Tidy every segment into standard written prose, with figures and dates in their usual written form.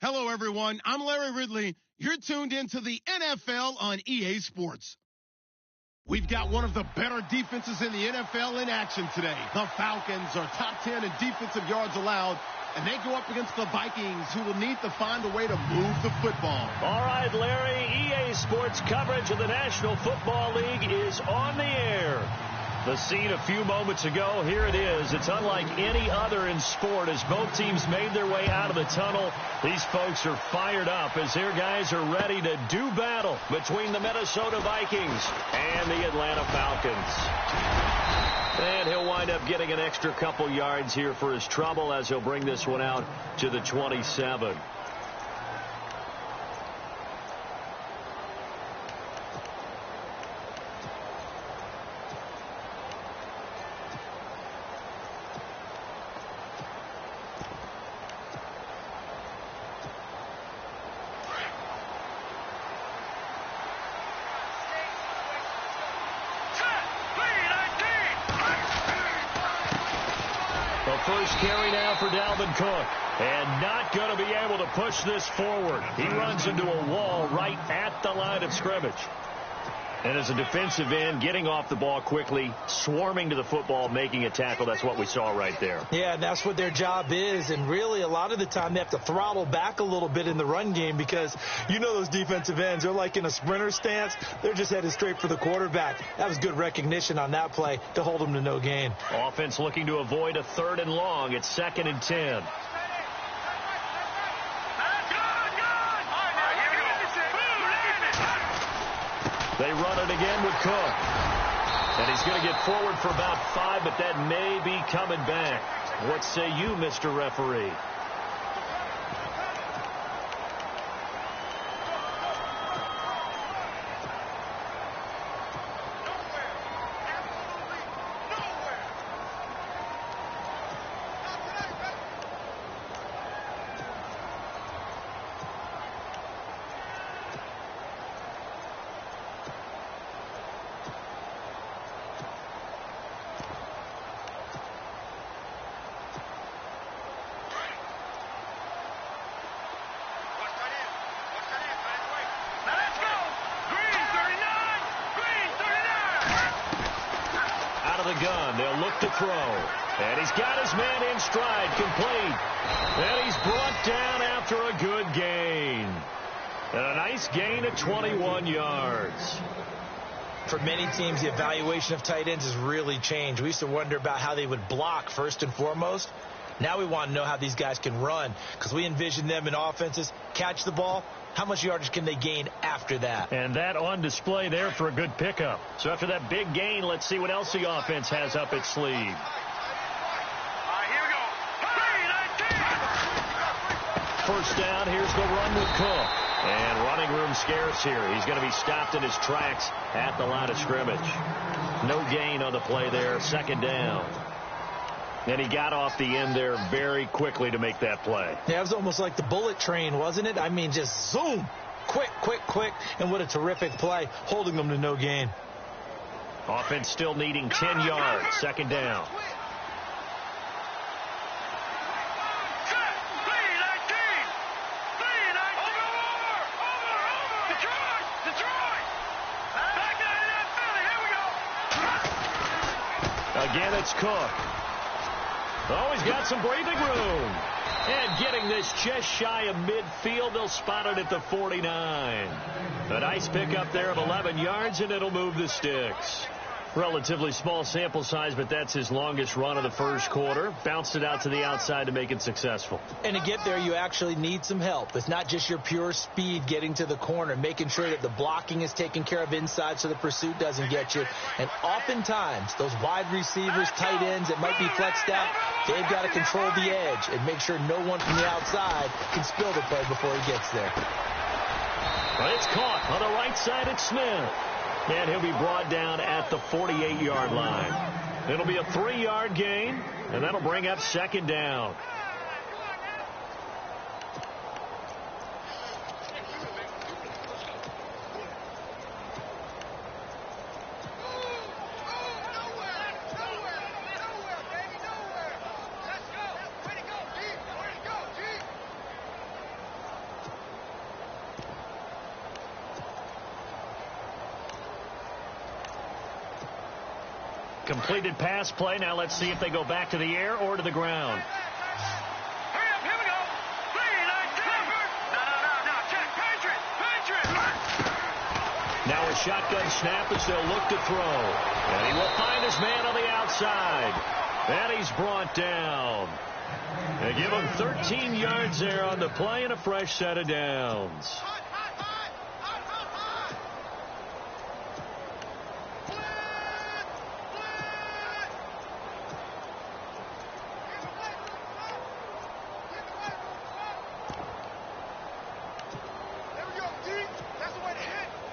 Hello, everyone. I'm Larry Ridley. You're tuned into the NFL on EA Sports. We've got one of the better defenses in the NFL in action today. The Falcons are top 10 in defensive yards allowed, and they go up against the Vikings, who will need to find a way to move the football. All right, Larry, EA Sports coverage of the National Football League is on the air. The scene a few moments ago, here it is. It's unlike any other in sport as both teams made their way out of the tunnel. These folks are fired up as their guys are ready to do battle between the Minnesota Vikings and the Atlanta Falcons. And he'll wind up getting an extra couple yards here for his trouble as he'll bring this one out to the 27. First carry now for Dalvin Cook, and not going to be able to push this forward. He runs into a wall right at the line of scrimmage. And as a defensive end, getting off the ball quickly, swarming to the football, making a tackle, that's what we saw right there. Yeah, and that's what their job is. And really, a lot of the time, they have to throttle back a little bit in the run game because you know those defensive ends, they're like in a sprinter stance. They're just headed straight for the quarterback. That was good recognition on that play to hold them to no gain. Offense looking to avoid a 3rd and long. It's 2nd and 10. They run it again with Cook. And he's going to get forward for about 5, but that may be coming back. What say you, Mr. Referee? Gun. They'll look to throw. And he's got his man in stride, complete. And he's brought down after a good gain. And a nice gain of 21 yards. For many teams, the evaluation of tight ends has really changed. We used to wonder about how they would block first and foremost. Now we want to know how these guys can run because we envision them in offenses, catch the ball. How much yardage can they gain after that? And that on display there for a good pickup. So after that big gain, let's see what else the offense has up its sleeve. All right, here we go. First down, here's the run with Cook. And running room scarce here. He's going to be stopped in his tracks at the line of scrimmage. No gain on the play there. 2nd down. And he got off the end there very quickly to make that play. Yeah, it was almost like the bullet train, wasn't it? I mean, just zoom. Quick, quick, quick. And what a terrific play, holding them to no gain. Offense still needing 10 yards. 2nd down. Again, it's Cook. Oh, he's got some breathing room. And getting this just shy of midfield, they'll spot it at the 49. A nice pickup there of 11 yards, and it'll move the sticks. Relatively small sample size, but that's his longest run of the first quarter. Bounced it out to the outside to make it successful. And to get there, you actually need some help. It's not just your pure speed getting to the corner, making sure that the blocking is taken care of inside so the pursuit doesn't get you. And oftentimes, those wide receivers, tight ends that might be flexed out, they've got to control the edge and make sure no one from the outside can spill the play before he gets there. Well, it's caught on the right side at Smith. And he'll be brought down at the 48-yard line. It'll be a 3-yard gain, and that'll bring up 2nd down. Completed pass play. Now let's see if they go back to the air or to the ground. Hurry up, here we go. 3-19. No, check. Patriot. Now a shotgun snap as they'll look to throw. And he will find his man on the outside. And he's brought down. They give him 13 yards there on the play and a fresh set of downs.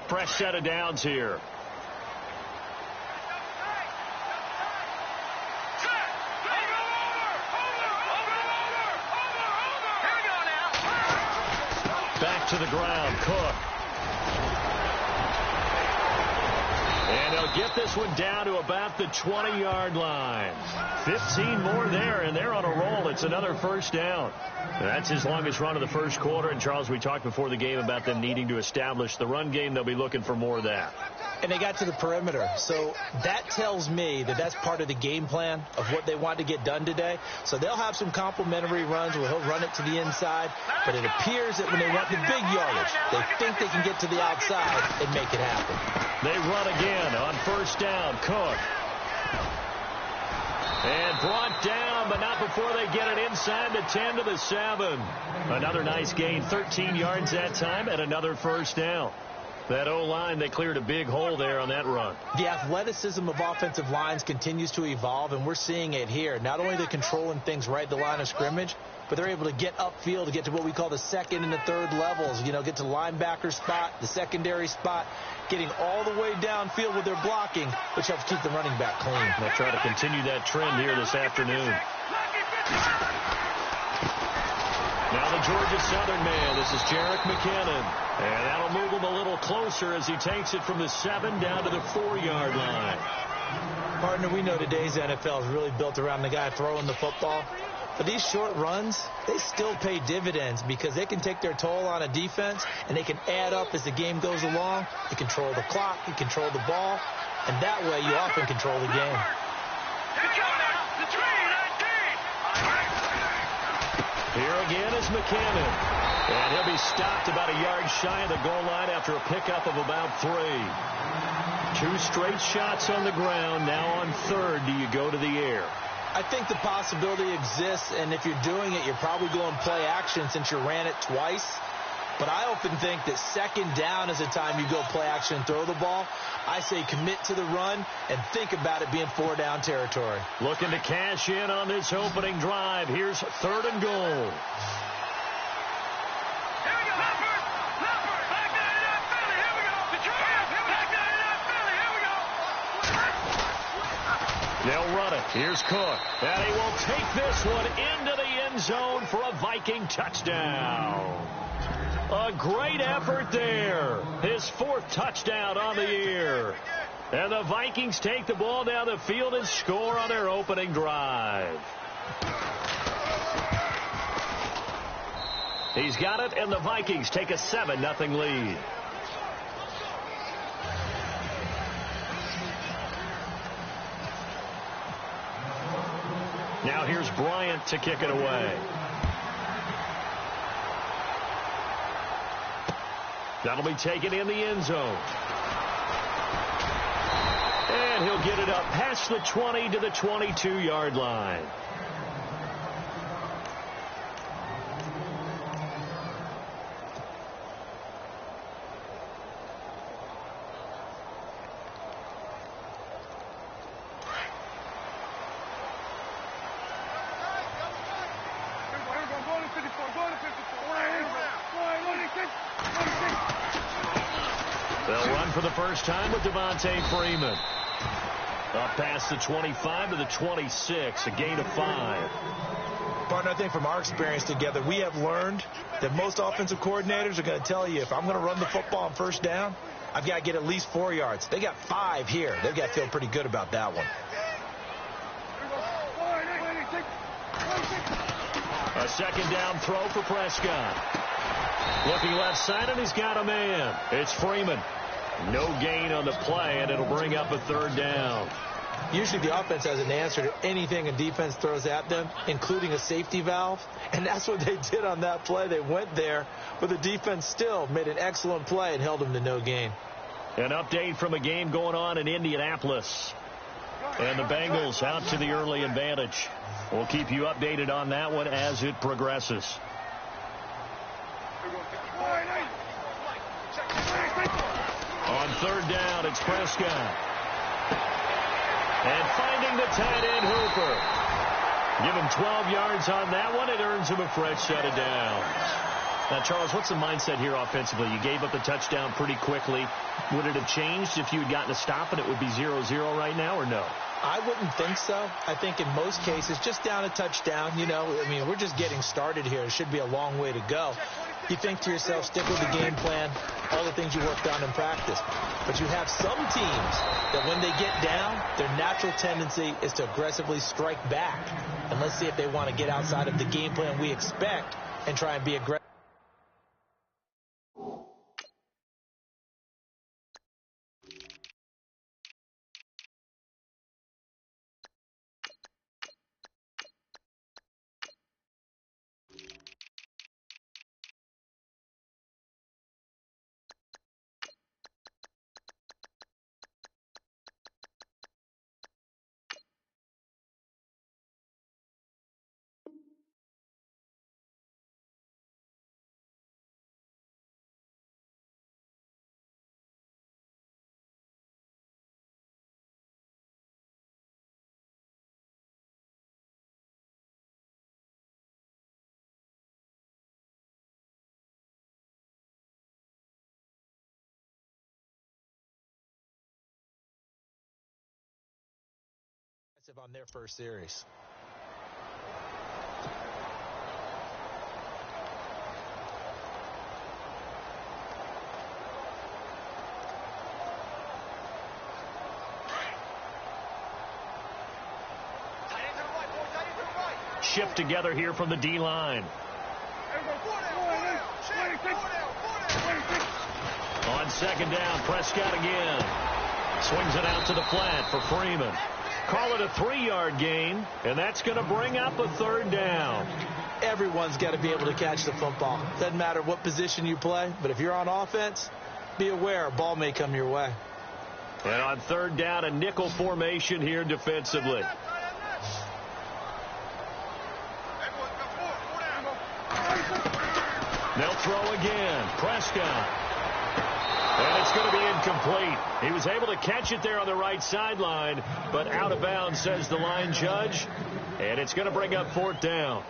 Fresh set of downs here. Back to the ground, Cook. And they'll get this one down to about the 20-yard line. 15 more there, and they're on a roll. It's another first down. That's his longest run of the first quarter. And, Charles, we talked before the game about them needing to establish the run game. They'll be looking for more of that. And they got to the perimeter. So that tells me that that's part of the game plan of what they want to get done today. So they'll have some complementary runs where he'll run it to the inside. But it appears that when they want the big yardage, they think they can get to the outside and make it happen. They run again on first down. Cook. And brought down, but not before they get it inside the 10 to the 7. Another nice gain, 13 yards that time, and another first down. That O-line, they cleared a big hole there on that run. The athleticism of offensive lines continues to evolve, and we're seeing it here. Not only they're controlling things right at the line of scrimmage, but they're able to get upfield to get to what we call the second and the third levels. You know, get to the linebacker spot, the secondary spot, getting all the way downfield with their blocking, which helps keep the running back clean. They'll try to continue that trend here this afternoon. Now the Georgia Southern man. This is Jerick McKinnon. And that'll move him a little closer as he takes it from the 7 down to the 4-yard line. Partner, we know today's NFL is really built around the guy throwing the football. But these short runs, they still pay dividends because they can take their toll on a defense and they can add up as the game goes along. They control the clock, they control the ball, and that way you often control the game. Here again is McKinnon. And he'll be stopped about a yard shy of the goal line after a pickup of about 3. 2 straight shots on the ground. Now on third, do you go to the air? I think the possibility exists, and if you're doing it, you're probably going play action since you ran it twice. But I often think that second down is the time you go play action and throw the ball. I say commit to the run and think about it being 4-down territory. Looking to cash in on this opening drive. Here's 3rd and goal. They'll run it. Here's Cook. And he will take this one into the end zone for a Viking touchdown. A great effort there. His 4th touchdown on the year. And the Vikings take the ball down the field and score on their opening drive. He's got it, and the Vikings take a 7-0 lead. Now here's Bryant to kick it away. That'll be taken in the end zone. And he'll get it up past the 20 to the 22-yard line. They'll run for the first time with Devontae Freeman. Up past the 25 to the 26, a gain of 5. Partner, I think from our experience together, we have learned that most offensive coordinators are going to tell you if I'm going to run the football on first down, I've got to get at least 4 yards. They got 5 here. They've got to feel pretty good about that one. A second down throw for Prescott. Looking left side, and he's got a man. It's Freeman. No gain on the play, and it'll bring up a 3rd down. Usually the offense has an answer to anything a defense throws at them, including a safety valve. And that's what they did on that play. They went there, but the defense still made an excellent play and held them to no gain. An update from a game going on in Indianapolis. And the Bengals out to the early advantage. We'll keep you updated on that one as it progresses. On third down, it's Prescott. And finding the tight end, Hooper. Give him 12 yards on that one. It earns him a fresh set of downs. Now, Charles, what's the mindset here offensively? You gave up the touchdown pretty quickly. Would it have changed if you had gotten a stop and it would be 0-0 right now, or no? I wouldn't think so. I think in most cases, just down a touchdown, we're just getting started here. It should be a long way to go. You think to yourself, stick with the game plan, all the things you worked on in practice. But you have some teams that when they get down, their natural tendency is to aggressively strike back. And let's see if they want to get outside of the game plan we expect and try and be aggressive. On their first series. Shift together here from the D-line. On second down, Prescott again. Swings it out to the flat for Freeman. Call it a 3-yard gain, and that's going to bring up a third down. Everyone's got to be able to catch the football. Doesn't matter what position you play, but if you're on offense, be aware a ball may come your way. And on third down, a nickel formation here defensively. They'll throw again. Prescott. And it's going to be incomplete. He was able to catch it there on the right sideline, but out of bounds, says the line judge. And it's going to bring up fourth down.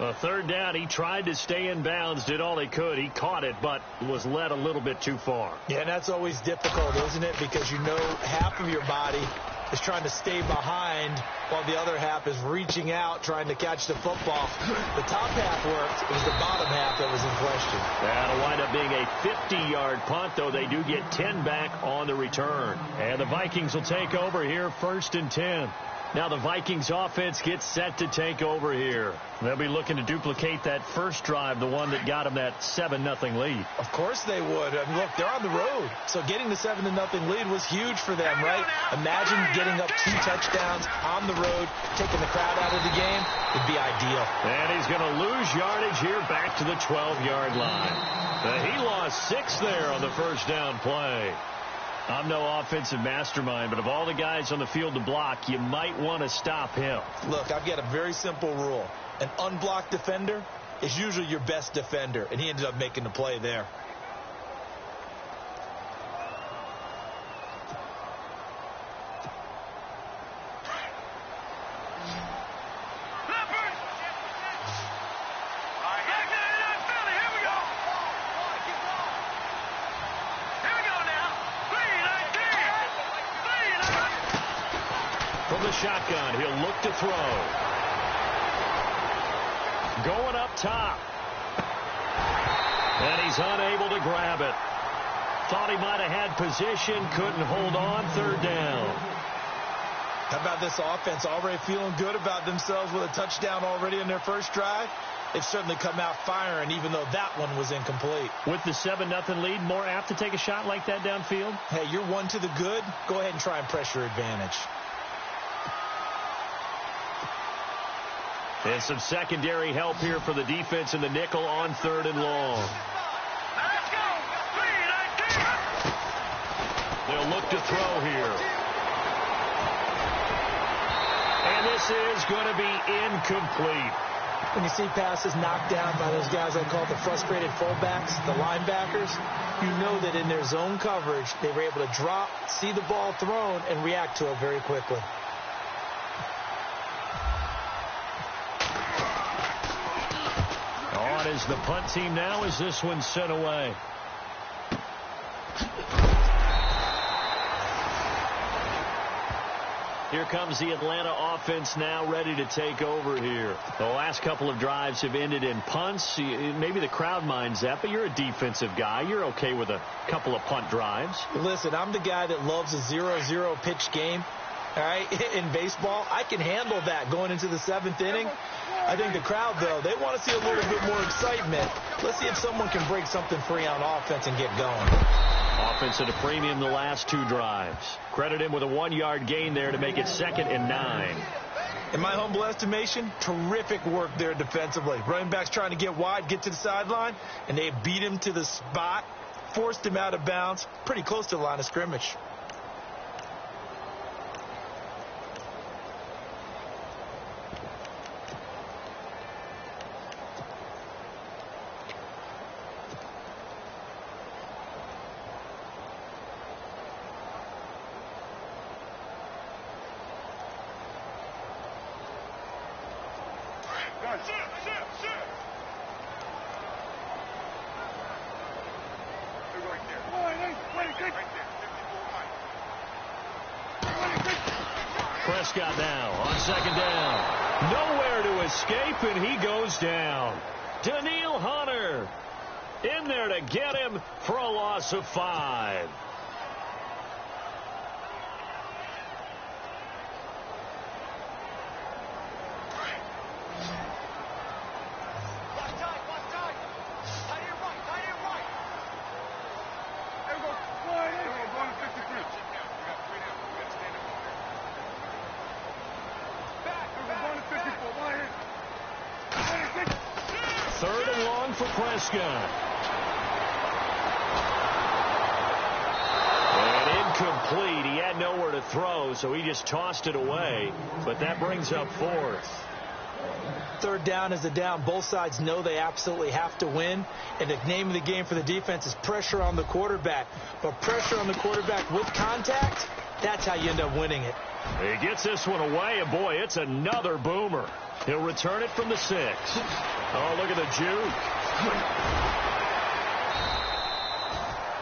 A third down, he tried to stay in bounds, did all he could. He caught it, but was led a little bit too far. Yeah, and that's always difficult, isn't it? Because you know half of your body is trying to stay behind while the other half is reaching out, trying to catch the football. The top half worked. It was the bottom half that was in question. That'll wind up being a 50-yard punt, though they do get 10 back on the return. And the Vikings will take over here, 1st and 10. Now the Vikings offense gets set to take over here. They'll be looking to duplicate that first drive, the one that got them that 7-0 lead. Of course they would. I mean, look, they're on the road. So getting the 7-0 lead was huge for them, right? Imagine getting up 2 touchdowns on the road, taking the crowd out of the game. It'd be ideal. And he's going to lose yardage here back to the 12-yard line. He lost 6 there on the first down play. I'm no offensive mastermind, but of all the guys on the field to block, you might want to stop him. Look, I've got a very simple rule. An unblocked defender is usually your best defender, and he ended up making the play there. Shotgun, he'll look to throw. Going up top. And he's unable to grab it. Thought he might have had position, couldn't hold on, third down. How about this offense already feeling good about themselves with a touchdown already in their first drive? They've certainly come out firing, even though that one was incomplete. With the 7-0 lead, more apt to take a shot like that downfield? Hey, you're one to the good. Go ahead and try and press your advantage. And some secondary help here for the defense in the nickel on 3rd and long. Let's go. 3-19. They'll look to throw here. And this is going to be incomplete. When you see passes knocked down by those guys I call the frustrated fullbacks, the linebackers, you know that in their zone coverage, they were able to drop, see the ball thrown, and react to it very quickly. On is the punt team now as this one's sent away. Here comes the Atlanta offense now ready to take over here. The last couple of drives have ended in punts. Maybe the crowd minds that, but you're a defensive guy. You're okay with a couple of punt drives. Listen, I'm the guy that loves a 0-0 pitch game. All right, in baseball, I can handle that going into the 7th inning. I think the crowd, though, they want to see a little bit more excitement. Let's see if someone can break something free on offense and get going. Offense at a premium the last 2 drives. Credit him with a 1-yard gain there to make it 2nd and 9. In my humble estimation, terrific work there defensively. Running backs trying to get wide, get to the sideline, and they beat him to the spot, forced him out of bounds, pretty close to the line of scrimmage. Prescott now on 2nd down. Nowhere to escape, and he goes down. Daniil Hunter in there to get him for a loss of 5. Prescott. And incomplete. He had nowhere to throw, so he just tossed it away. But that brings up 4th. 3rd down is a down. Both sides know they absolutely have to win. And the name of the game for the defense is pressure on the quarterback. But pressure on the quarterback with contact, that's how you end up winning it. He gets this one away, and boy, it's another boomer. He'll return it from the 6. Oh, look at the juke.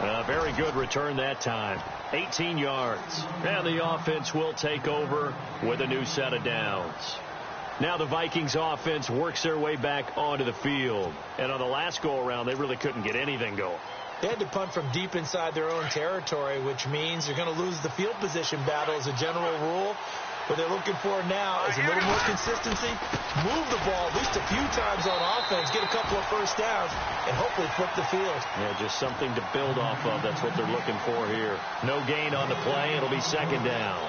A very good return that time. 18 yards. And the offense will take over with a new set of downs. Now the Vikings offense works their way back onto the field. And on the last go-around, they really couldn't get anything going. They had to punt from deep inside their own territory, which means they're going to lose the field position battle as a general rule. What they're looking for now is a little more consistency, move the ball at least a few times on offense, get a couple of first downs, and hopefully flip the field. Yeah, just something to build off of. That's what they're looking for here. No gain on the play. It'll be 2nd down.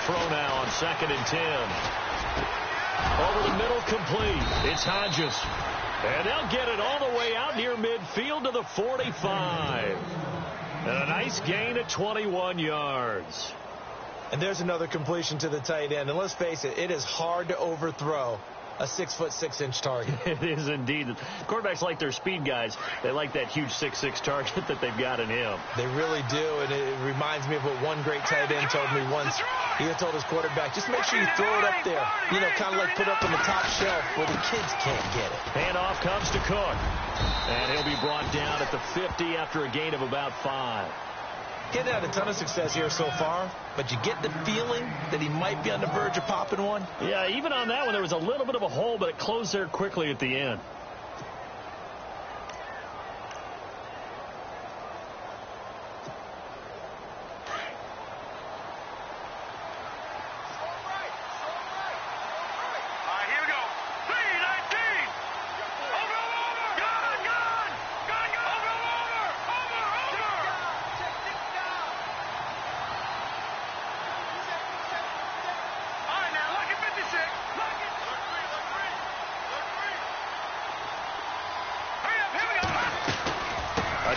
Throw now on 2nd and 10. Over the middle, complete. It's Hodges. And they'll get it all the way out near midfield to the 45. And a nice gain of 21 yards. And there's another completion to the tight end. And let's face it, it is hard to overthrow a 6'6" target. It is indeed. Quarterbacks like their speed guys. They like that huge 6'6" target that they've got in him. They really do, and it reminds me of what one great tight end told me once. He told his quarterback, just make sure you throw it up there. You know, kind of like put up on the top shelf where the kids can't get it. Handoff comes to Cook. And he'll be brought down at the 50 after a gain of about 5. He hasn't had a ton of success here so far, but you get the feeling that he might be on the verge of popping one. Yeah, even on that one, there was a little bit of a hole, but it closed there quickly at the end.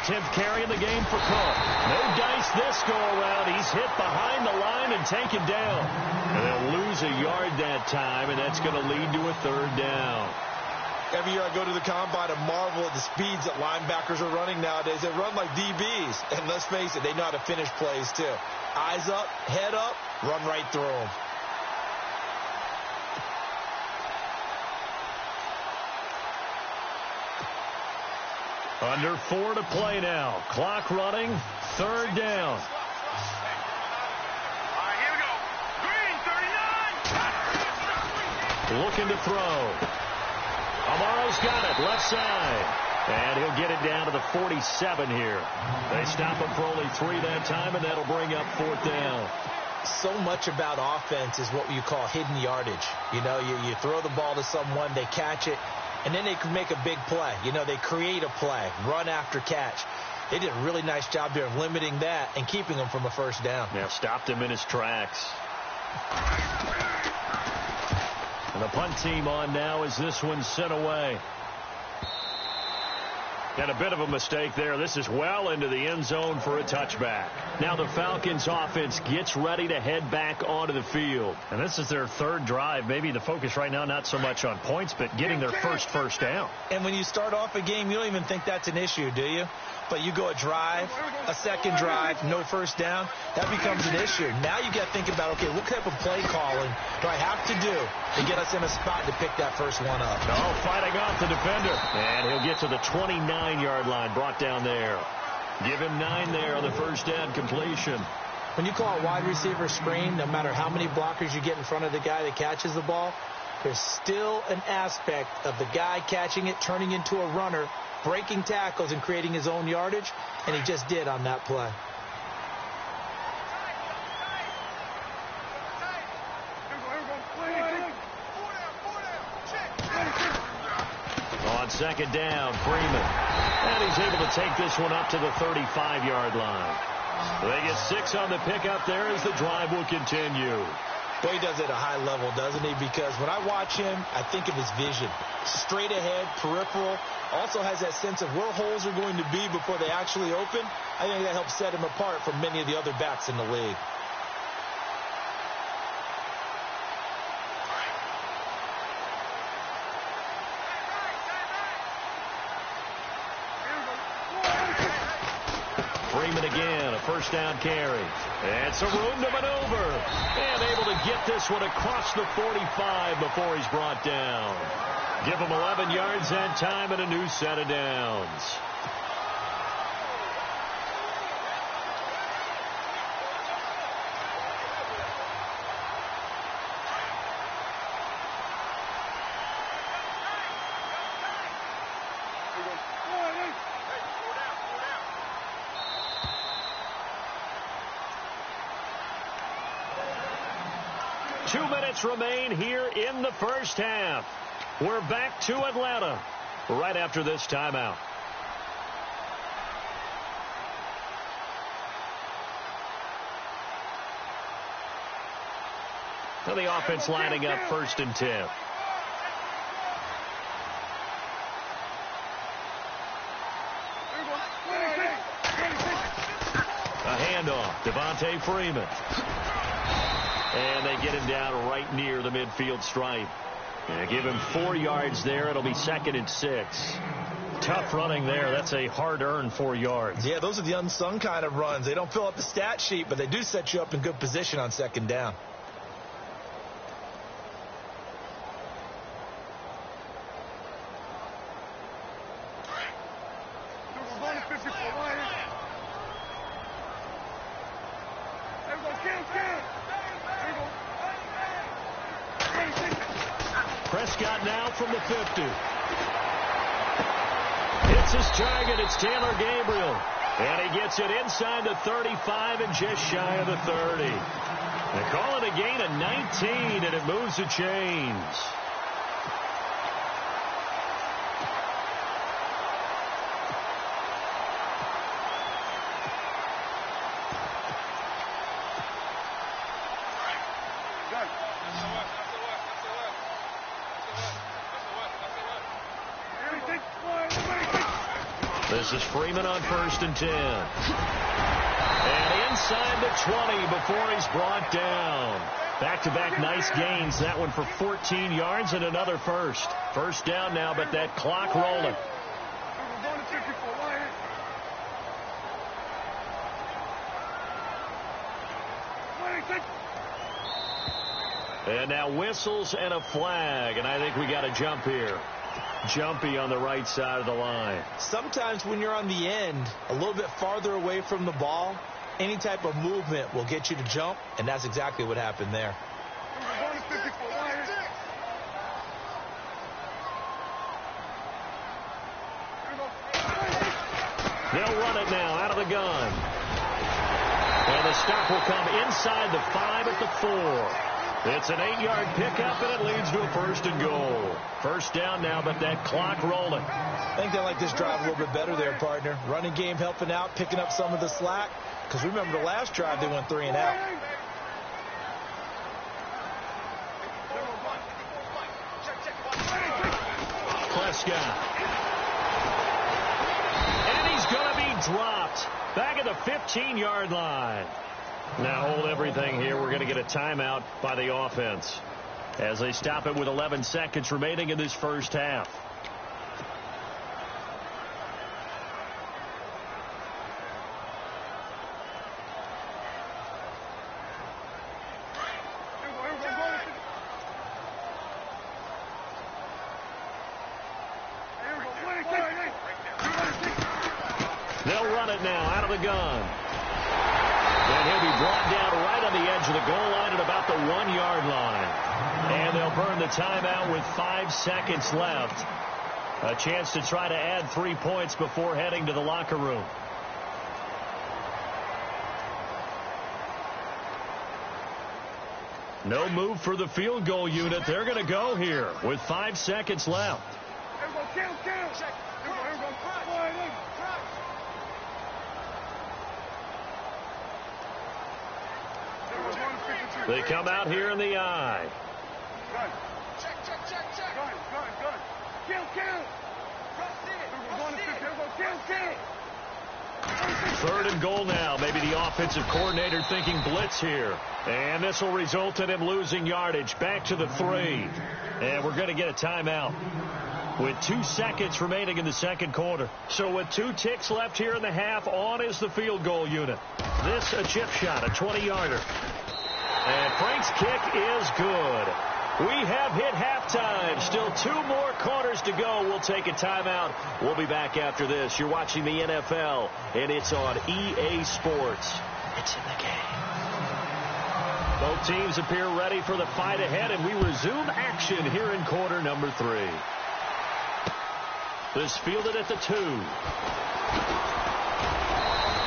10th carry in the game for Cook. No dice this go-around. He's hit behind the line and taken down. And they'll lose a yard that time, and that's going to lead to a 3rd down. Every year I go to the combine and marvel at the speeds that linebackers are running nowadays. They run like DBs. And let's face it, they know how to finish plays too. Eyes up, head up, run right through them. Under 4 to play now. Clock running. 3rd down. All right, here we go. Green, 39. Looking to throw. Amaro's got it. Left side. And he'll get it down to the 47 here. They stop him for only 3 that time, and that'll bring up 4th down. So much about offense is what you call hidden yardage. You know, you throw the ball to someone, they catch it, and then they can make a big play. You know, they create a play, run after catch. They did a really nice job there of limiting that and keeping him from a 1st down. Yeah, stopped him in his tracks. And the punt team on now as this one's sent away. And a bit of a mistake there. This is well into the end zone for a touchback. Now the Falcons offense gets ready to head back onto the field. And this is their 3rd drive. Maybe the focus right now not so much on points, but getting their first down. And when you start off a game, you don't even think that's an issue, do you? But you go a drive, a 2nd drive, no 1st down, that becomes an issue. Now you got to think about, okay, what type of play calling do I have to do to get us in a spot to pick that first one up? Oh, fighting off the defender. And he'll get to the 29-yard line, brought down there. Give him 9 there on the 1st down completion. When you call a wide receiver screen, no matter how many blockers you get in front of the guy that catches the ball, there's still an aspect of the guy catching it, turning into a runner, breaking tackles and creating his own yardage, and he just did on that play. On 2nd down, Freeman. And he's able to take this one up to the 35-yard line. They get 6 on the pickup there as the drive will continue. Boy, he does it at a high level, doesn't he? Because when I watch him, I think of his vision. Straight ahead, peripheral. Also has that sense of where holes are going to be before they actually open. I think that helps set him apart from many of the other backs in the league. Freeman again, a 1st down carry. And some room to maneuver. And able to get this one across the 45 before he's brought down. Give him 11 yards that time and a new set of downs. Remain here in the 1st half. We're back to Atlanta right after this timeout. Now the offense lining up 1st and 10. A handoff, Devontae Freeman. And they get him down right near the midfield stripe. And give him 4 yards there. It'll be 2nd and 6. Tough running there. That's a hard-earned 4 yards. Yeah, those are the unsung kind of runs. They don't fill up the stat sheet, but they do set you up in good position on 2nd down. Prescott now from the 50. Hits his target. It's Taylor Gabriel. And he gets it inside the 35 and just shy of the 30. They call it a gain of 19, and it moves the chains. The This is Freeman on 1st and 10. And inside the 20 before he's brought down. Back-to-back nice gains. That one for 14 yards and another first. First down now, but that clock rolling. And now whistles and a flag, and I think we got a jump here. Jumpy on the right side of the line. Sometimes when you're on the end, a little bit farther away from the ball, any type of movement will get you to jump, and that's exactly what happened there. They'll run it now out of the gun. And the stop will come inside the 5 at the 4. It's an 8-yard pickup, and it leads to a 1st and goal. First down now, but that clock rolling. I think they like this drive a little bit better there, partner. Running game helping out, picking up some of the slack. Because remember the last drive, they went 3 and out. Prescott. And he's going to be dropped. Back at the 15-yard line. Now hold everything here. We're going to get a timeout by the offense as they stop it with 11 seconds remaining in this first half. They'll run it now out of the gun. And he'll be brought down right on the edge of the goal line at about the 1-yard line. And they'll burn the timeout with 5 seconds left. A chance to try to add 3 points before heading to the locker room. No move for the field goal unit. They're going to go here with 5 seconds left. They come out here in the eye. Third and goal now. Maybe the offensive coordinator thinking blitz here. And this will result in him losing yardage. Back to the 3. And we're going to get a timeout with 2 seconds remaining in the second quarter. So with 2 ticks left here in the half, on is the field goal unit. This a chip shot, a 20-yarder. And Frank's kick is good. We have hit halftime. Still 2 more quarters to go. We'll take a timeout. We'll be back after this. You're watching the NFL, and it's on EA Sports. It's in the game. Both teams appear ready for the fight ahead, and we resume action here in quarter number 3. This fielded at the 2.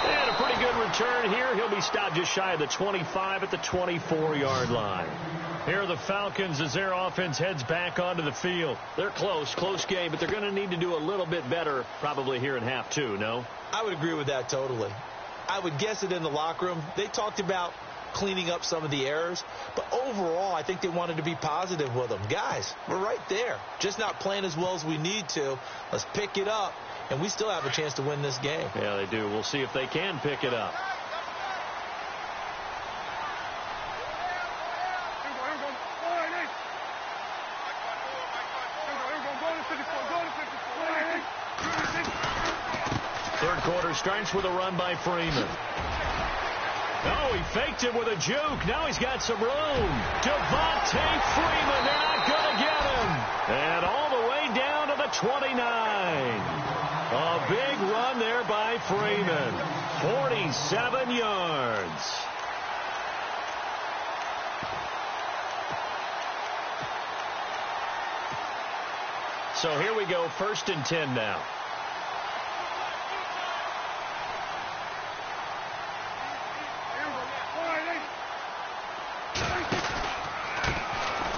And a pretty good return here. He'll be stopped just shy of the 25 at the 24-yard line. Here are the Falcons as their offense heads back onto the field. They're close game, but they're going to need to do a little bit better probably here in half 2, no? I would agree with that totally. I would guess it in the locker room. They talked about cleaning up some of the errors, but overall I think they wanted to be positive with them. Guys, we're right there. Just not playing as well as we need to. Let's pick it up, and we still have a chance to win this game. Yeah, they do. We'll see if they can pick it up. Third quarter starts with a run by Freeman. Oh, he faked it with a juke. Now he's got some room. Devontae Freeman, they're not going to get him. And all the way down to the 29. A big run there by Freeman. 47 yards. So here we go, 1st and 10 now.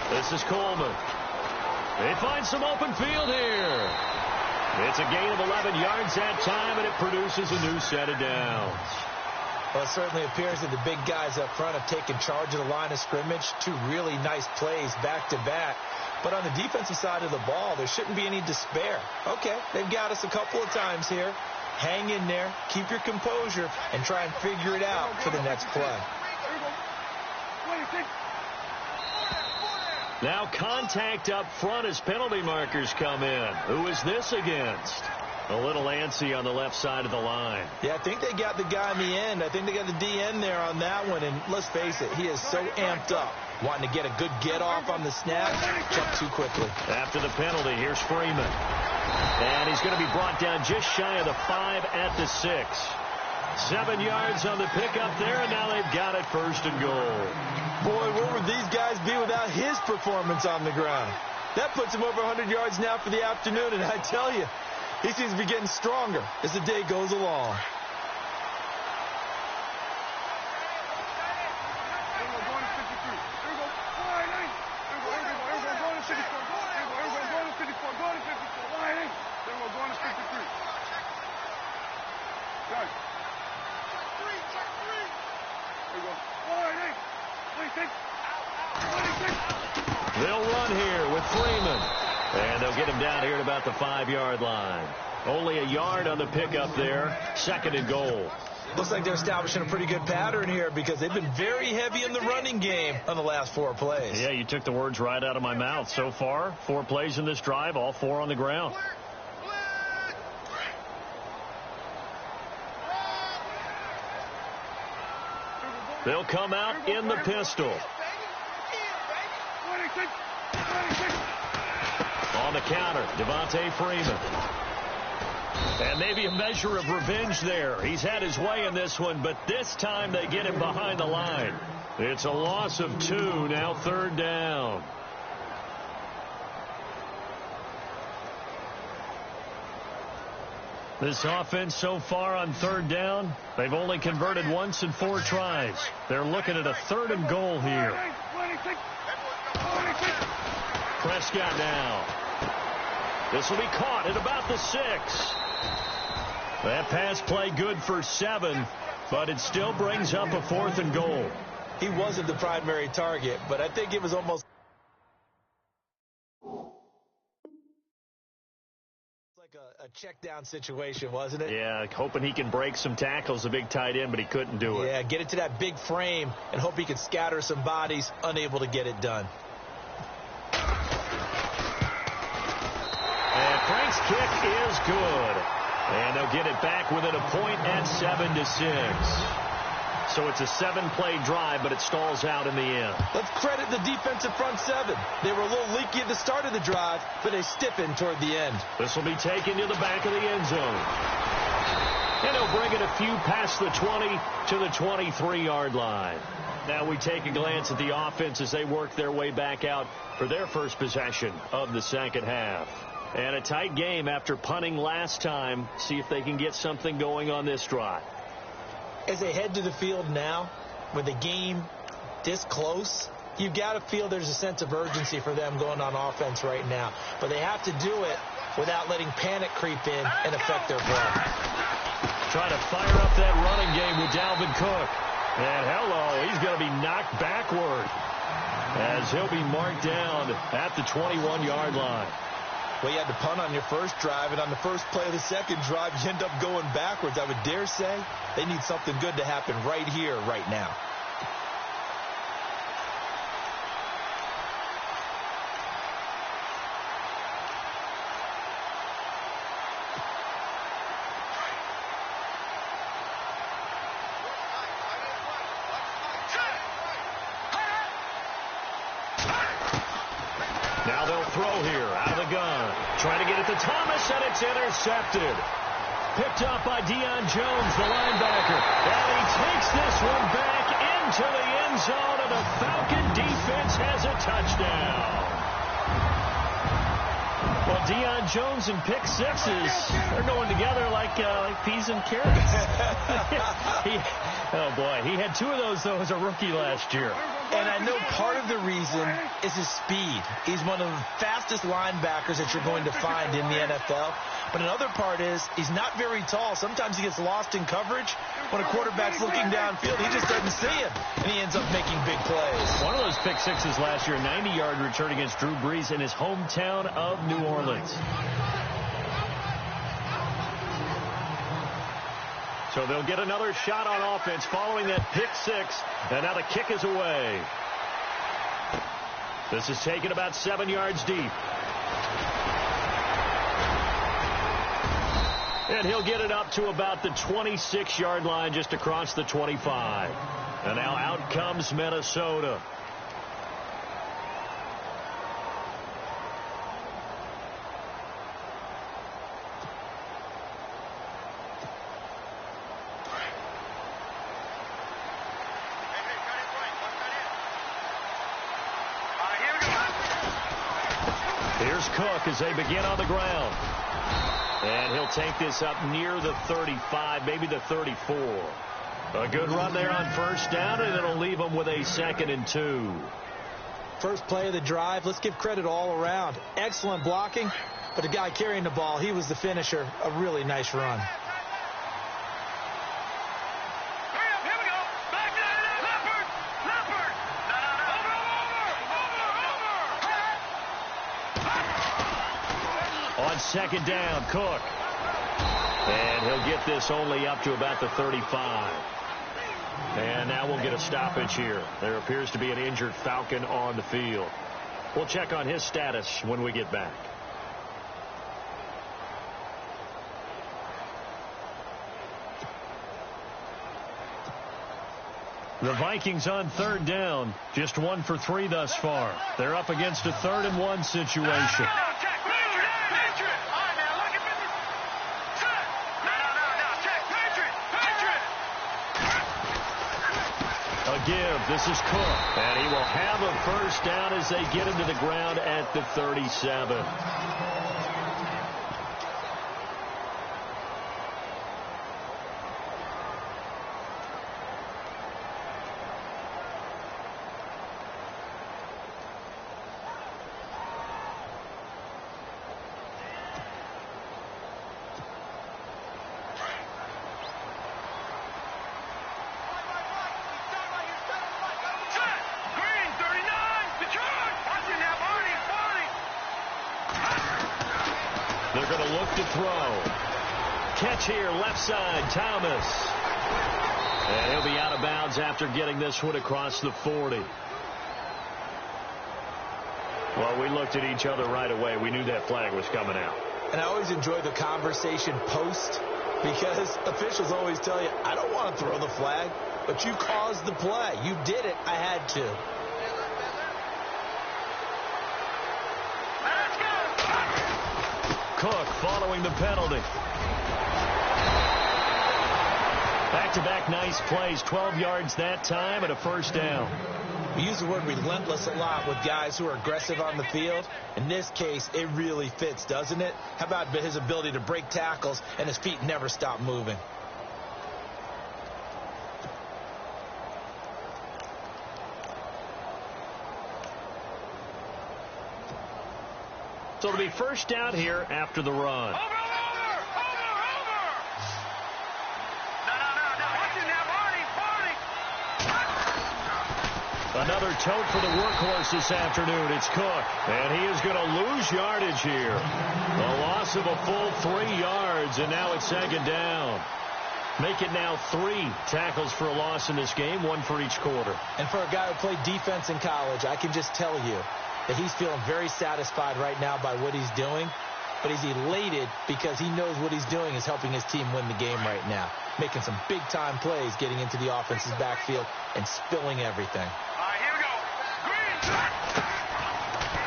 This is Coleman. They find some open field here. It's a gain of 11 yards that time, and it produces a new set of downs. Well, it certainly appears that the big guys up front have taken charge of the line of scrimmage. 2 really nice plays back-to-back. But on the defensive side of the ball, there shouldn't be any despair. Okay, they've got us a couple of times here. hang in there, keep your composure, and try and figure it out for the next play. Now contact up front as penalty markers come in. Who is this against? A little antsy on the left side of the line. Yeah, I think they got the guy in the end. I think they got the DN there on that one. And let's face it, he is so amped up, wanting to get a good get-off on the snap, jump too quickly. After the penalty, here's Freeman. And he's going to be brought down just shy of the 5 at the 6. 7 yards on the pickup there, and now they've got it 1st and goal. Boy, where would these guys be without his performance on the ground? That puts him over 100 yards now for the afternoon, and I tell you, he seems to be getting stronger as the day goes along. They'll run here with Freeman. And they'll get him down here at about the 5-yard line. Only a yard on the pickup there. 2nd and goal. Looks like they're establishing a pretty good pattern here because they've been very heavy in the running game on the last 4 plays. Yeah, you took the words right out of my mouth. So far, 4 plays in this drive, all 4 on the ground. They'll come out in the pistol. On the counter, Devontae Freeman. And maybe a measure of revenge there. He's had his way in this one, but this time they get him behind the line. It's a loss of 2, now 3rd down. This offense so far on 3rd down, they've only converted once in 4 tries. They're looking at a 3rd and goal here. Prescott now. This will be caught at about the 6. That pass play good for 7, but it still brings up a 4th and goal. He wasn't the primary target, but I think it was almost like a check down situation, wasn't it? Yeah, hoping he can break some tackles, a big tight end, but he couldn't do it. Yeah, get it to that big frame and hope he can scatter some bodies, unable to get it done. And Frank's kick is good. And they'll get it back within a point at 7-6. So it's a 7-play drive, but it stalls out in the end. Let's credit the defensive front 7. They were a little leaky at the start of the drive, but they stiffened toward the end. This will be taken to the back of the end zone. And they'll bring it a few past the 20 to the 23-yard line. Now we take a glance at the offense as they work their way back out for their first possession of the second half. And a tight game after punting last time. See if they can get something going on this drive. As they head to the field now, with the game this close, you've got to feel there's a sense of urgency for them going on offense right now. But they have to do it without letting panic creep in and affect their play. Trying to fire up that running game with Dalvin Cook. And hello, he's going to be knocked backward as he'll be marked down at the 21-yard line. Well, you had to punt on your first drive, and on the first play of the second drive, you end up going backwards. I would dare say they need something good to happen right here, right now. Now they'll throw here out of the gun. Trying to get it to Thomas, and it's intercepted. Picked up by Deion Jones, the linebacker. And he takes this one back into the end zone, and the Falcon defense has a touchdown. Well, Deion Jones and pick sixes, they're going together like peas and carrots. Oh, boy. He had 2 of those, though, as a rookie last year. And I know part of the reason is his speed. He's one of the fastest linebackers that you're going to find in the NFL. But another part is he's not very tall. Sometimes he gets lost in coverage. When a quarterback's looking downfield, he just doesn't see him, and he ends up making big plays. One of those pick sixes last year, 90-yard return against Drew Brees in his hometown of New Orleans. So they'll get another shot on offense following that pick six. And now the kick is away. This is taken about 7 yards deep. And he'll get it up to about the 26-yard line, just across the 25. And now out comes Minnesota. Here's Cook as they begin on the ground. And he'll take this up near the 35, maybe the 34. A good run there on first down, and it'll leave them with a 2nd and 2. First play of the drive, let's give credit all around. Excellent blocking, but the guy carrying the ball, he was the finisher. A really nice run. On 2nd down, Cook. And he'll get this only up to about the 35. And now we'll get a stoppage here. There appears to be an injured Falcon on the field. We'll check on his status when we get back. The Vikings on 3rd down. Just 1 for 3 thus far. They're up against a 3rd and 1 situation. A give. This is Cook. And he will have a first down as they get into the ground at the 37. They're going to look to throw. Catch here, left side, Thomas. And he'll be out of bounds after getting this one across the 40. Well, we looked at each other right away. We knew that flag was coming out. And I always enjoy the conversation post, because officials always tell you, I don't want to throw the flag, but you caused the play. You did it. I had to. Cook following the penalty. Back-to-back nice plays. 12 yards that time and a first down. We use the word relentless a lot with guys who are aggressive on the field. In this case, it really fits, doesn't it? How about his ability to break tackles and his feet never stop moving? So it'll be first down here after the run. Another tote for the workhorse this afternoon. It's Cook. And he is going to lose yardage here. A loss of a full 3 yards, and now it's 2nd down. Make it now 3 tackles for a loss in this game, 1 for each quarter. And for a guy who played defense in college, I can just tell you that he's feeling very satisfied right now by what he's doing. But he's elated because he knows what he's doing is helping his team win the game right now. Making some big-time plays, getting into the offense's backfield and spilling everything.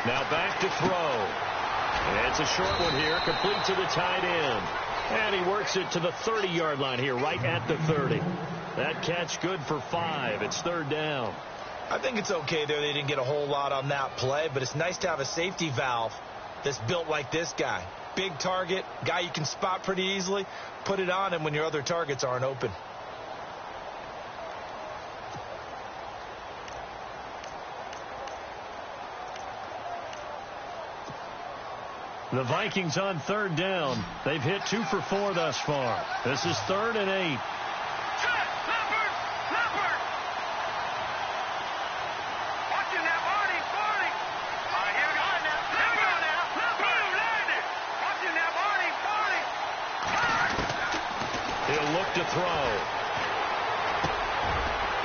Now back to throw. And it's a short one here, complete to the tight end. And he works it to the 30-yard line here, right at the 30. That catch good for 5. It's 3rd down. I think it's okay there. They didn't get a whole lot on that play, but it's nice to have a safety valve that's built like this guy. Big target, guy you can spot pretty easily. Put it on him when your other targets aren't open. The Vikings on 3rd down. They've hit 2 for 4 thus far. This is 3rd and 8. He'll look to throw.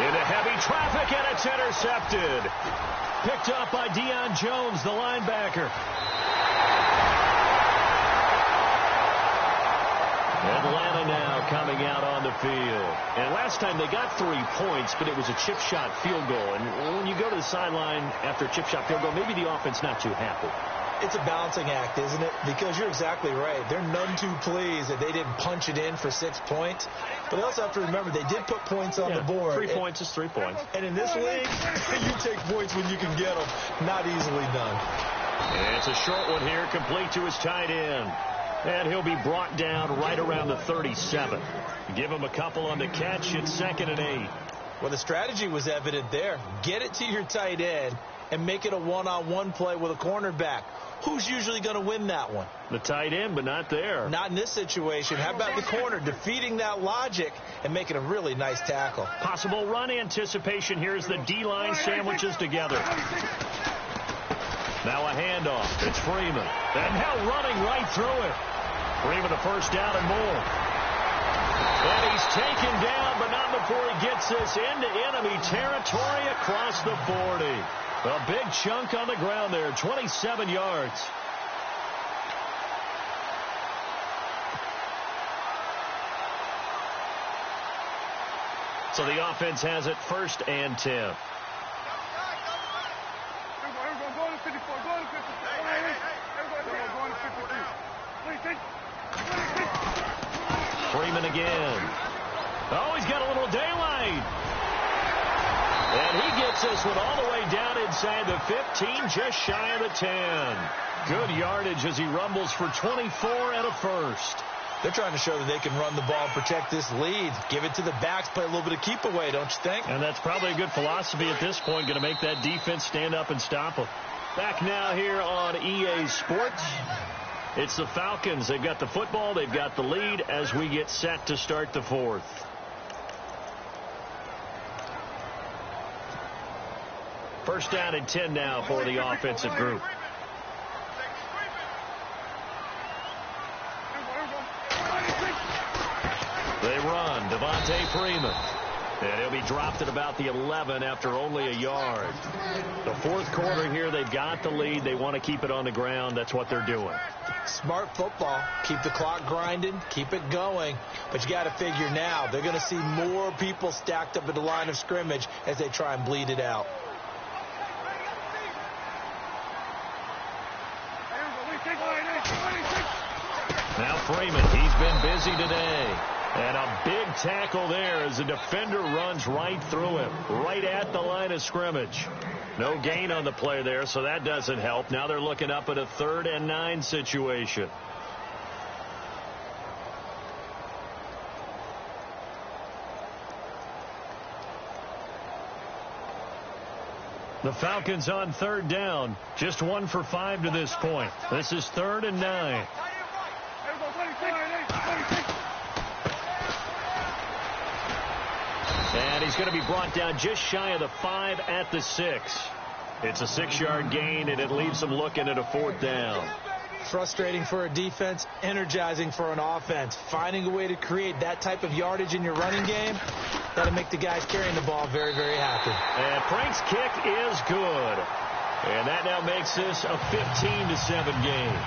Into heavy traffic, and it's intercepted. Picked up by Deion Jones, the linebacker. Atlanta now coming out on the field. And last time they got 3 points, but it was a chip shot field goal. And when you go to the sideline after a chip shot field goal, maybe the offense not too happy. It's a balancing act, isn't it? Because you're exactly right. They're none too pleased that they didn't punch it in for 6 points. But they also have to remember they did put points on the board. 3 points is 3 points. And in this league, you take points when you can get them. Not easily done. And it's a short one here, complete to his tight end. And he'll be brought down right around the 37. Give him a couple on the catch. It's 2nd and 8. Well, the strategy was evident there. Get it to your tight end and make it a one-on-one play with a cornerback. Who's usually going to win that one? The tight end, but not there. Not in this situation. How about the corner defeating that logic and making a really nice tackle? Possible run anticipation here as the D-line sandwiches together. Now a handoff. It's Freeman. And now running right through it. Freeman a first down and more. And he's taken down, but not before he gets this into enemy territory across the 40. A big chunk on the ground there, 27 yards. So the offense has it 1st and 10. Freeman again. Oh, he's got a little daylight. And he gets this one all the way down inside the 15, just shy of the 10. Good yardage as he rumbles for 24 and a first. They're trying to show that they can run the ball and protect this lead. Give it to the backs, play a little bit of keep away, don't you think? And that's probably a good philosophy at this point, going to make that defense stand up and stop them. Back now here on EA Sports. It's the Falcons. They've got the football. They've got the lead as we get set to start the 4th. First down and 10 now for the offensive group. They run. Devontae Freeman. And he'll be dropped at about the 11 after only a yard. The 4th quarter here, they've got the lead. They want to keep it on the ground. That's what they're doing. Smart football. Keep the clock grinding. Keep it going. But you got to figure now they're going to see more people stacked up at the line of scrimmage as they try and bleed it out. Now Freeman, he's been busy today. And a big tackle there as the defender runs right through him, right at the line of scrimmage. No gain on the play there, so that doesn't help. Now they're looking up at a 3rd and 9 situation. The Falcons on 3rd down, just 1 for 5 to this point. This is 3rd and 9. And he's going to be brought down just shy of the 5 at the 6. It's a 6-yard gain, and it leaves them looking at a 4th down. Frustrating for a defense, energizing for an offense. Finding a way to create that type of yardage in your running game, that'll make the guys carrying the ball very, very happy. And Frank's kick is good. And that now makes this a 15-7 game.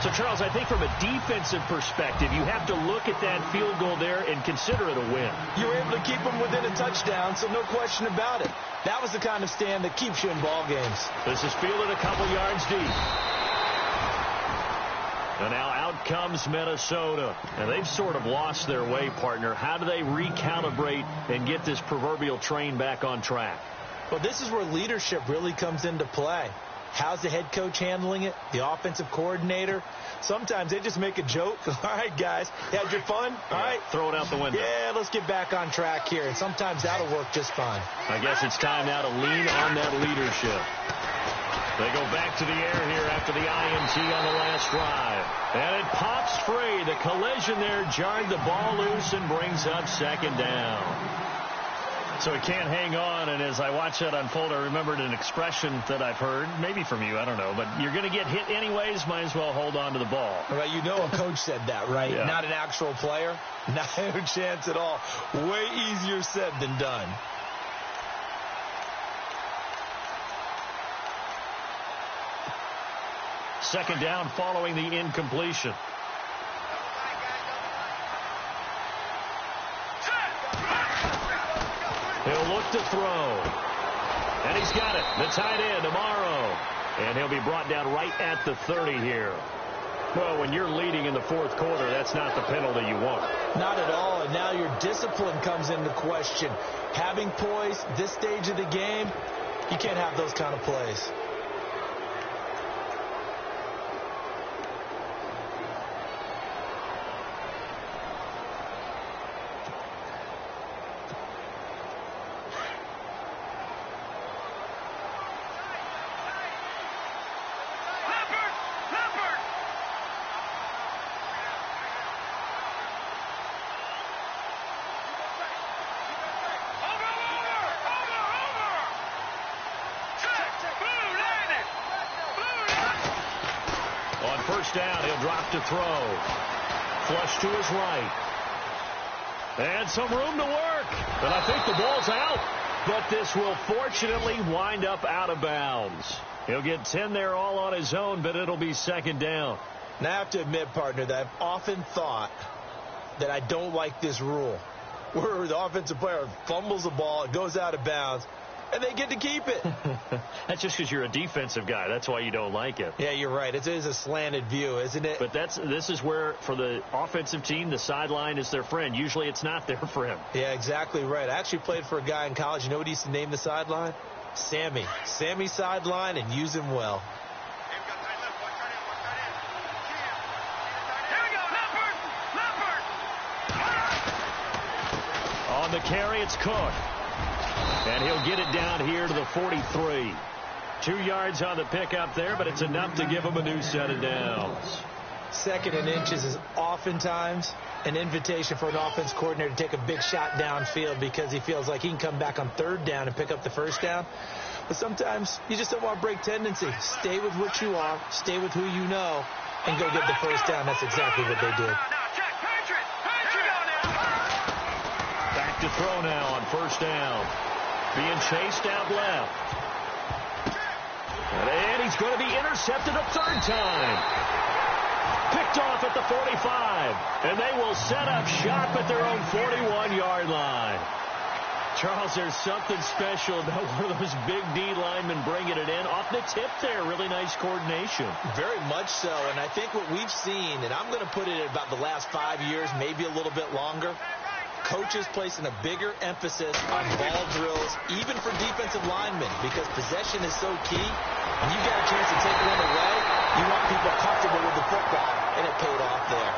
So, Charles, I think from a defensive perspective, you have to look at that field goal there and consider it a win. You were able to keep them within a touchdown, so no question about it. That was the kind of stand that keeps you in ball games. This is fielded a couple yards deep. And now out comes Minnesota. And they've sort of lost their way, partner. How do they recalibrate and get this proverbial train back on track? Well, this is where leadership really comes into play. How's the head coach handling it? The offensive coordinator? Sometimes they just make a joke. All right, guys, you had your fun? All right. Throw it out the window. Yeah, let's get back on track here. And sometimes that'll work just fine. I guess it's time now to lean on that leadership. They go back to the air here after the INT on the last drive. And it pops free. The collision there jarred the ball loose and brings up 2nd down. So he can't hang on, and as I watch that unfold, I remembered an expression that I've heard, maybe from you, I don't know, but you're going to get hit anyways, might as well hold on to the ball. Right, you know a coach said that, right? Yeah. Not an actual player. Not a chance at all. Way easier said than done. Second down following the incompletion. He'll look to throw. And he's got it. The tight end, Amaro. And he'll be brought down right at the 30 here. Well, when you're leading in the fourth quarter, that's not the penalty you want. Not at all. And now your discipline comes into question. Having poise this stage of the game, you can't have those kind of plays. First down, he'll drop to throw. Flush to his right. And some room to work. But I think the ball's out. But this will fortunately wind up out of bounds. He'll get 10 there all on his own, but it'll be second down. Now, I have to admit, partner, that I've often thought that I don't like this rule, where the offensive player fumbles the ball, it goes out of bounds, and they get to keep it. That's just because you're a defensive guy. That's why you don't like it. Yeah, you're right. It is a slanted view, isn't it? But this is where, for the offensive team, the sideline is their friend. Usually it's not their friend. Yeah, exactly right. I actually played for a guy in college. You know what he used to name the sideline? Sammy. Sammy sideline, and use him well. On the carry, it's Cook. And he'll get it down here to the 43. 2 yards on the pickup there, but it's enough to give him a new set of downs. Second and inches is oftentimes an invitation for an offense coordinator to take a big shot downfield because he feels like he can come back on third down and pick up the first down. But sometimes you just don't want to break tendency. Stay with what you are, stay with who you know, and go get the first down. That's exactly what they did. Back to throw now on first down. Being chased out left. And he's going to be intercepted a third time. Picked off at the 45. And they will set up shop at their own 41-yard line. Charles, there's something special about one of those big D linemen bringing it in. Off the tip there, really nice coordination. Very much so, and I think what we've seen, and I'm going to put it at about the last 5 years, maybe a little bit longer, coaches placing a bigger emphasis on ball drills, even for defensive linemen, because possession is so key. When you get a chance to take one away, you want people comfortable with the football, and it paid off there.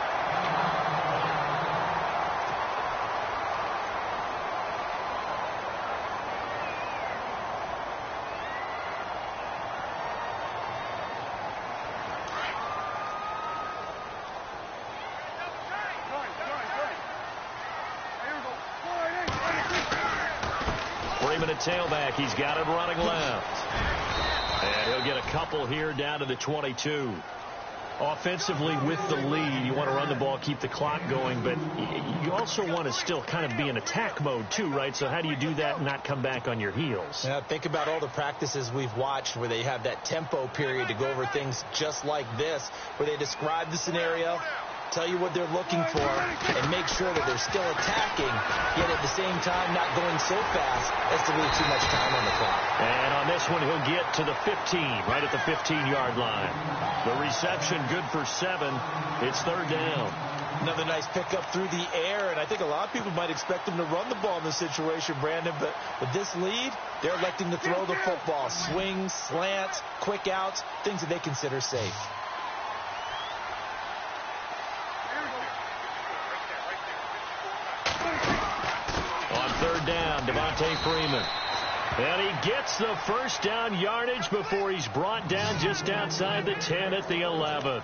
Tailback, he's got it running left. And he'll get a couple here down to the 22. Offensively with the lead, you want to run the ball, keep the clock going, but you also want to still kind of be in attack mode too, right? So how do you do that and not come back on your heels? Yeah, think about all the practices we've watched where they have that tempo period to go over things just like this, where they describe the scenario, tell you what they're looking for, and make sure that they're still attacking, yet at the same time not going so fast as to leave too much time on the clock. And on this one, he'll get to the 15, right at the 15-yard line. The reception good for 7. It's third down. Another nice pickup through the air, and I think a lot of people might expect them to run the ball in this situation, Brandon, but with this lead, they're electing to throw the football. Swings, slants, quick outs, things that they consider safe. Third down, Devontae Freeman. And he gets the first down yardage before he's brought down just outside the 10 at the 11.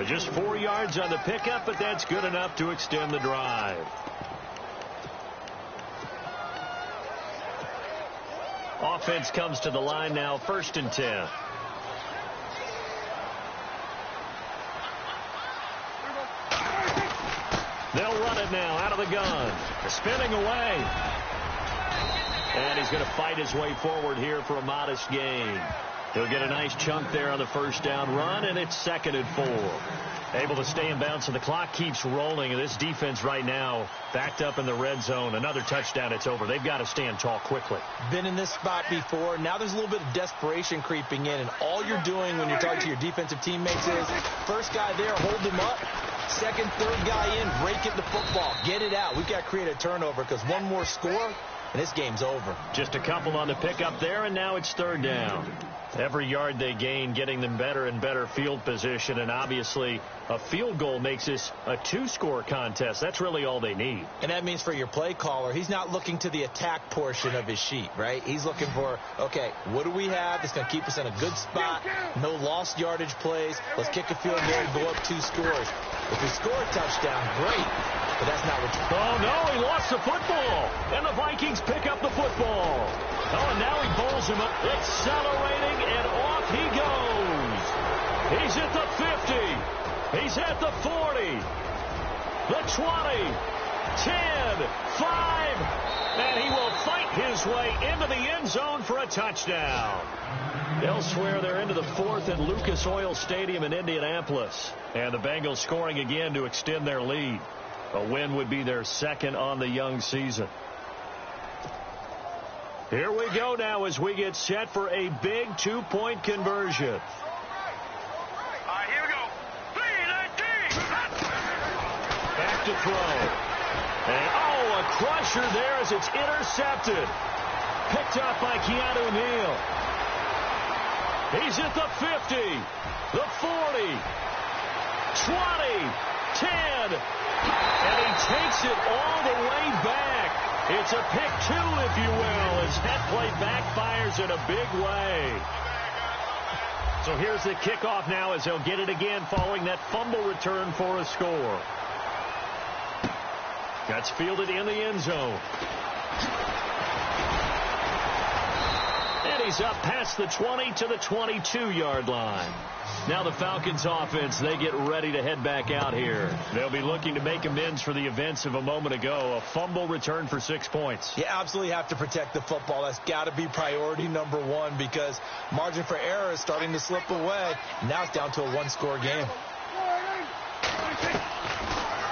Just 4 yards on the pickup, but that's good enough to extend the drive. Offense comes to the line now, 1st and 10. They'll run it now out of the gun. Spinning away. And he's going to fight his way forward here for a modest gain. He'll get a nice chunk there on the first down run, and it's 2nd and 4. Able to stay in bounds, so the clock keeps rolling. And this defense right now backed up in the red zone. Another touchdown, it's over. They've got to stand tall quickly. Been in this spot before. Now there's a little bit of desperation creeping in, and all you're doing when you're talking to your defensive teammates is first guy there, hold him up. Second, third guy in, break it the football. Get it out. We've got to create a turnover because one more score, and this game's over. Just a couple on the pickup there, and now it's 3rd down. Every yard they gain, getting them better and better field position, and obviously a field goal makes this a 2-score contest. That's really all they need. And that means for your play caller, he's not looking to the attack portion of his sheet, right? He's looking for, okay, what do we have that's going to keep us in a good spot? No lost yardage plays. Let's kick a field goal and go up 2 scores. If we score a touchdown, great. But that's not what you... Oh, no, he lost the football. And the Vikings pick up the football. Oh, and now he bowls him up, accelerating, and off he goes. He's at the 50. He's at the 40. The 20. 10. 5. And he will fight his way into the end zone for a touchdown. Elsewhere, they're into the 4th at Lucas Oil Stadium in Indianapolis. And the Bengals scoring again to extend their lead. A win would be their 2nd on the young season. Here we go now as we get set for a big 2-point conversion. All right, here we go. Back to throw. And, oh, a crusher there as it's intercepted. Picked up by Keanu Neal. He's at the 50, the 40, 20, 10, and he takes it all the way back. It's a pick 2, if you will, as that play backfires in a big way. So here's the kickoff now as they'll get it again following that fumble return for a score. That's fielded in the end zone. And he's up past the 20 to the 22-yard line. Now the Falcons offense, they get ready to head back out here. They'll be looking to make amends for the events of a moment ago. A fumble return for 6 points. You absolutely have to protect the football. That's got to be priority number 1 because margin for error is starting to slip away. Now it's down to a 1-score game.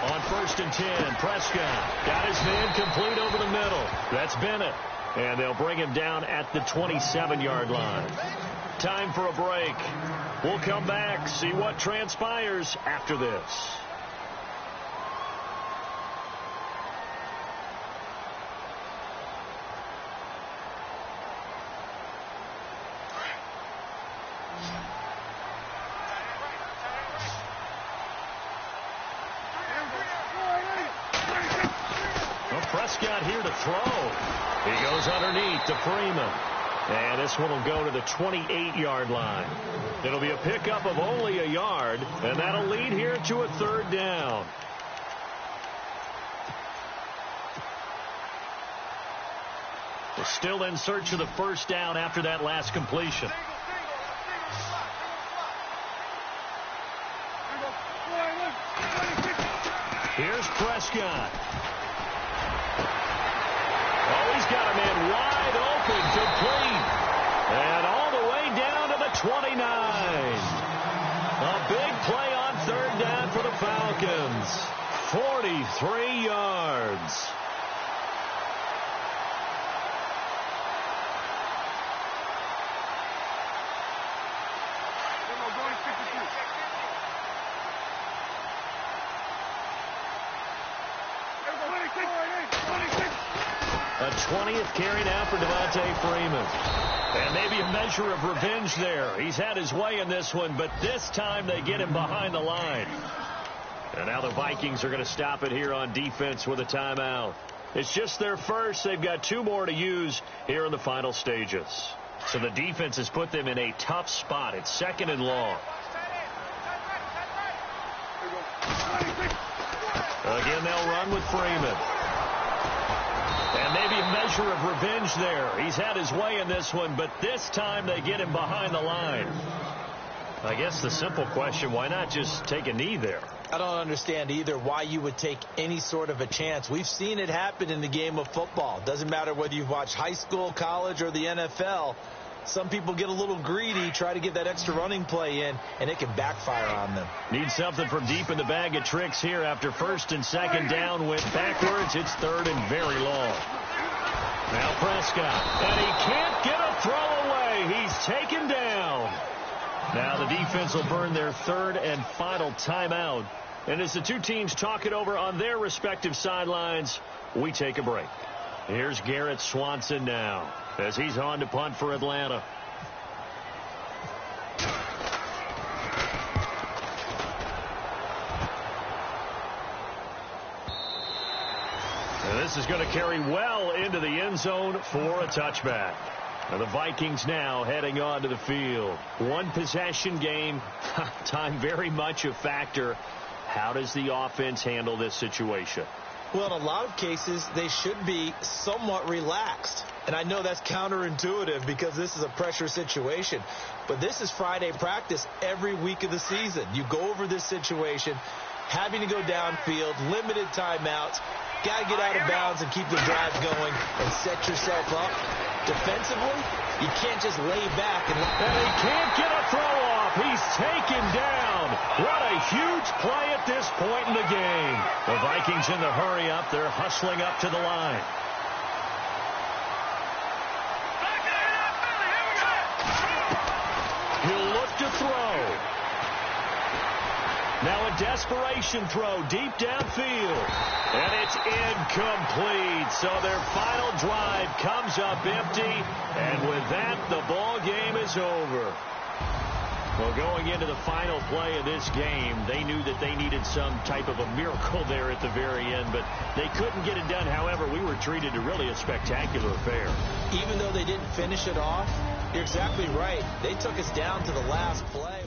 On 1st and 10, Prescott got his man complete over the middle. That's Bennett. And they'll bring him down at the 27-yard line. Time for a break. We'll come back, see what transpires after this. Well, Prescott here to throw. He goes underneath to Freeman. And this one will go to the 28-yard line. It'll be a pickup of only a yard, and that'll lead here to a 3rd down. They're still in search of the 1st down after that last completion. Here's Prescott. Oh, he's got a man wide open, complete. And all the way down to the 29. A big play on 3rd down for the Falcons. 43 yards. A 20th carry now for Devontae Freeman. And maybe a measure of revenge there. He's had his way in this one, but this time they get him behind the line. And now the Vikings are going to stop it here on defense with a timeout. It's just their first. They've got 2 more to use here in the final stages. So the defense has put them in a tough spot. It's 2nd and long. Again, they'll run with Freeman. And maybe a measure of revenge there. He's had his way in this one, but this time they get him behind the line. I guess the simple question, why not just take a knee there? I don't understand either why you would take any sort of a chance. We've seen it happen in the game of football. Doesn't matter whether you've watched high school, college, or the NFL. Some people get a little greedy, try to get that extra running play in, and it can backfire on them. Need something from deep in the bag of tricks here after first and second down went backwards. It's third and very long. Now Prescott, and he can't get a throw away. He's taken down. Now the defense will burn their third and final timeout. And as the two teams talk it over on their respective sidelines, we take a break. Here's Garrett Swanson now as he's on to punt for Atlanta. And this is going to carry well into the end zone for a touchback. Now the Vikings now heading onto the field. One possession game. Time very much a factor. How does the offense handle this situation? Well, in a lot of cases, they should be somewhat relaxed. And I know that's counterintuitive because this is a pressure situation. But this is Friday practice every week of the season. You go over this situation, having to go downfield, limited timeouts, got to get out of bounds and keep the drive going and set yourself up. Defensively, you can't just lay back and he can't get a throw off. He's taken down. What a huge play at this point in the game. The Vikings in the hurry up. They're hustling up to the line. He'll look to throw. Now a desperation throw deep downfield. And it's incomplete. So their final drive comes up empty. And with that, the ball game is over. Well, going into the final play of this game, they knew that they needed some type of a miracle there at the very end, but they couldn't get it done. However, we were treated to really a spectacular affair. Even though they didn't finish it off, you're exactly right. They took us down to the last play.